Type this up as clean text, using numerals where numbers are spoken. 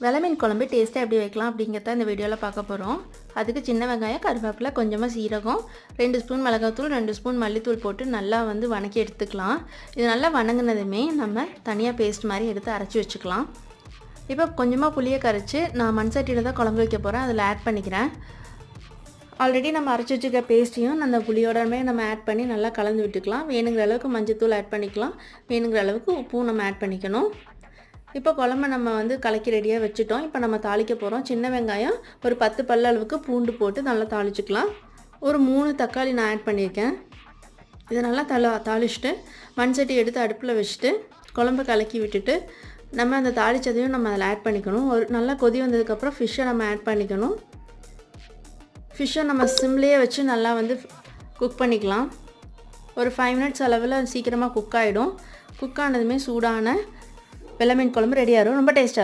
வெலை மீன் குழம்பு டேஸ்ட்டாக எப்படி வைக்கலாம் அப்படிங்கிறத இந்த வீடியோவில் பார்க்க போகிறோம். அதுக்கு சின்ன வெங்காயம், கருவேப்பிலை, கொஞ்சமாக சீரகம், 2 ஸ்பூன் மிளகாத்தூள், 2 ஸ்பூன் மல்லித்தூள் போட்டு நல்லா வணக்கி எடுத்துக்கலாம். இது நல்லா வணங்கினதுமே நம்ம தனியாக பேஸ்ட் மாதிரி எடுத்து அரைச்சி வச்சுக்கலாம். இப்போ கொஞ்சமாக புளியை கரைச்சி நான் மண் சட்டியில் தான் குழம்பு வைக்க போகிறேன், அதில் ஆட் பண்ணிக்கிறேன். ஆல்ரெடி நம்ம அரைச்சி வச்சுக்க பேஸ்ட்டையும் அந்த புளியோடமே நம்ம ஆட் பண்ணி நல்லா கலந்து விட்டுக்கலாம். வேணுங்கிற அளவுக்கு மஞ்சத்தூள் ஆட் பண்ணிக்கலாம், வேணுங்கிற அளவுக்கு உப்பும் நம்ம ஆட் பண்ணிக்கணும். இப்போ குழம்பு நம்ம கலக்கி ரெடியாக வச்சுட்டோம். இப்போ நம்ம தாளிக்க போகிறோம். சின்ன வெங்காயம் ஒரு 10 பல் அளவுக்கு பூண்டு போட்டு நல்லா தாளிச்சுக்கலாம். ஒரு 3 தக்காளி நான் ஆட் பண்ணியிருக்கேன். இதை நல்லா தாளிச்சுட்டு மண் சட்டி எடுத்து அடுப்பில் வச்சுட்டு குழம்பு கலக்கி விட்டுட்டு நம்ம அந்த தாளித்ததையும் நம்ம அதில் ஆட் பண்ணிக்கணும். ஒரு நல்லா கொதி வந்ததுக்கப்புறம் ஃபிஷ்ஷை நம்ம ஆட் பண்ணிக்கணும். ஃபிஷ்ஷை நம்ம சிம்லேயே வச்சு நல்லா குக் பண்ணிக்கலாம். ஒரு 5 மினிட்ஸ் அளவில் சீக்கிரமாக குக் ஆகிடும். குக் ஆனதுமே சூடான வெலை மீன் குழம்பு ரெடி ஆகிடும். ரொம்ப டேஸ்ட்டாக இருக்கும்.